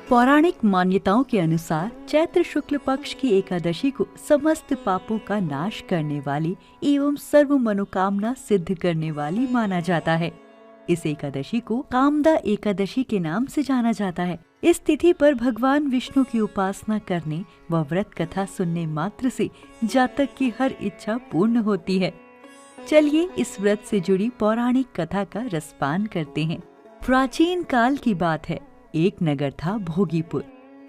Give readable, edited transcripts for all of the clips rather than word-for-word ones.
पौराणिक मान्यताओं के अनुसार चैत्र शुक्ल पक्ष की एकादशी को समस्त पापों का नाश करने वाली एवं सर्व मनोकामना सिद्ध करने वाली माना जाता है। इस एकादशी को कामदा एकादशी के नाम से जाना जाता है। इस तिथि पर भगवान विष्णु की उपासना करने व व्रत कथा सुनने मात्र से जातक की हर इच्छा पूर्ण होती है। चलिए इस व्रत से जुड़ी पौराणिक कथा का रसपान करते हैं। प्राचीन काल की बात है। एक नगर था भोगीपुर।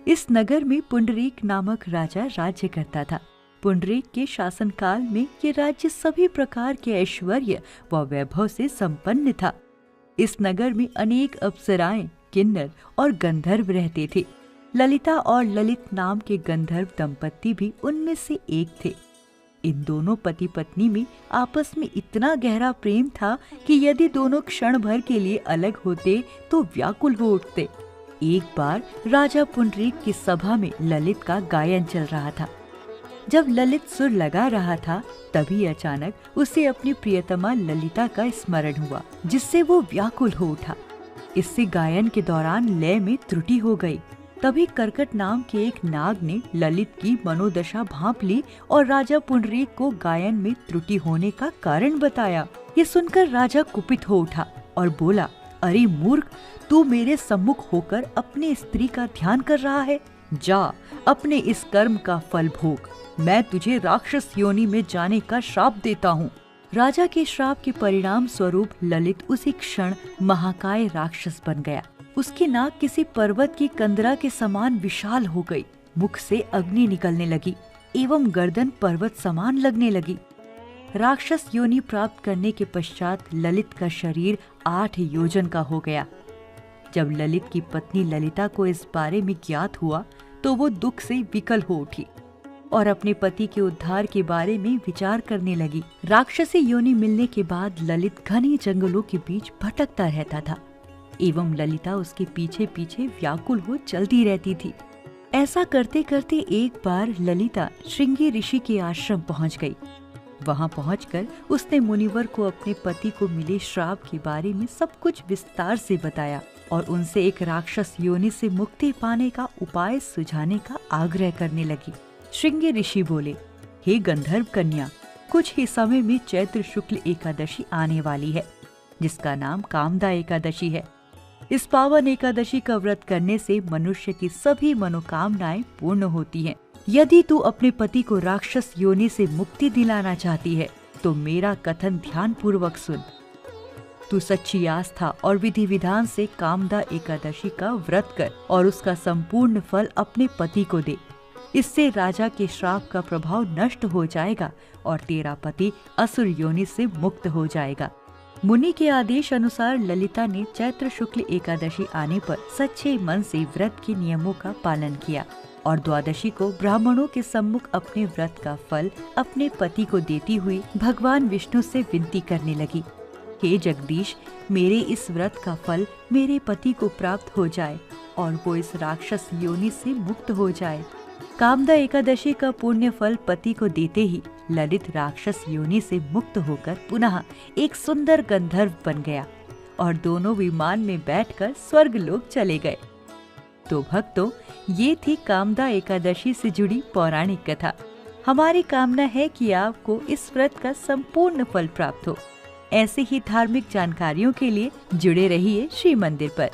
इस नगर में पुंडरीक नामक राजा राज्य करता था। पुंडरीक के शासन काल में ये राज्य सभी प्रकार के ऐश्वर्य व वैभव से संपन्न था। इस नगर में अनेक अप्सराएं, किन्नर और गंधर्व रहते थे। ललिता और ललित नाम के गंधर्व दंपति भी उनमें से एक थे। इन दोनों पति पत्नी में आपस में इतना गहरा प्रेम था कि यदि दोनों क्षण भर के लिए अलग होते तो व्याकुल हो उठते। एक बार राजा पुंडरीक की सभा में ललित का गायन चल रहा था। जब ललित सुर लगा रहा था तभी अचानक उसे अपनी प्रियतमा ललिता का स्मरण हुआ, जिससे वो व्याकुल हो उठा। इससे गायन के दौरान लय में त्रुटि हो गई। तभी कर्कट नाम के एक नाग ने ललित की मनोदशा भांप ली और राजा पुंडरीक को गायन में त्रुटि होने का कारण बताया। ये सुनकर राजा कुपित हो उठा और बोला, अरे मूर्ख, तू मेरे सम्मुख होकर अपने स्त्री का ध्यान कर रहा है। जा अपने इस कर्म का फल भोग। मैं तुझे राक्षस योनि में जाने का श्राप देता हूँ। राजा के श्राप के परिणाम स्वरूप ललित उसी क्षण महाकाय राक्षस बन गया। उसकी नाक किसी पर्वत की कंदरा के समान विशाल हो गई। मुख से अग्नि निकलने लगी एवं गर्दन पर्वत समान लगने लगी। राक्षस योनि प्राप्त करने के पश्चात ललित का शरीर 8 योजन का हो गया। जब ललित की पत्नी ललिता को इस बारे में ज्ञात हुआ तो वो दुख से विकल हो उठी और अपने पति के उद्धार के बारे में विचार करने लगी। राक्षसी योनि मिलने के बाद ललित घने जंगलों के बीच भटकता रहता था एवं ललिता उसके पीछे पीछे व्याकुल हो चलती रहती थी। ऐसा करते करते एक बार ललिता श्रृंगी ऋषि के आश्रम पहुंच गई। वहां पहुंचकर उसने मुनिवर को अपने पति को मिले श्राप के बारे में सब कुछ विस्तार से बताया और उनसे एक राक्षस योनि से मुक्ति पाने का उपाय सुझाने का आग्रह करने लगी। श्रृंगी ऋषि बोले, हे गंधर्व कन्या, कुछ ही समय में चैत्र शुक्ल एकादशी आने वाली है, जिसका नाम कामदा एकादशी है। इस पावन एकादशी का व्रत करने से मनुष्य की सभी मनोकामनाएं पूर्ण होती हैं। यदि तू अपने पति को राक्षस योनि से मुक्ति दिलाना चाहती है तो मेरा कथन ध्यान पूर्वक सुन। तू सच्ची आस्था और विधि विधान से कामदा एकादशी का व्रत कर और उसका संपूर्ण फल अपने पति को दे। इससे राजा के श्राप का प्रभाव नष्ट हो जाएगा और तेरा पति असुर योनि से मुक्त हो जाएगा। मुनि के आदेश अनुसार ललिता ने चैत्र शुक्ल एकादशी आने पर सच्चे मन से व्रत के नियमों का पालन किया और द्वादशी को ब्राह्मणों के सम्मुख अपने व्रत का फल अपने पति को देती हुई भगवान विष्णु से विनती करने लगी, हे जगदीश, मेरे इस व्रत का फल मेरे पति को प्राप्त हो जाए और वो इस राक्षस योनि से मुक्त हो जाए। कामदा एकादशी का पुण्य फल पति को देते ही ललित राक्षस योनि से मुक्त होकर पुनः एक सुंदर गंधर्व बन गया और दोनों विमान में बैठकर स्वर्ग लोक चले गए। तो भक्तों, ये थी कामदा एकादशी से जुड़ी पौराणिक कथा। हमारी कामना है कि आपको इस व्रत का संपूर्ण फल प्राप्त हो। ऐसे ही धार्मिक जानकारियों के लिए जुड़े रहिए श्री मंदिर पर।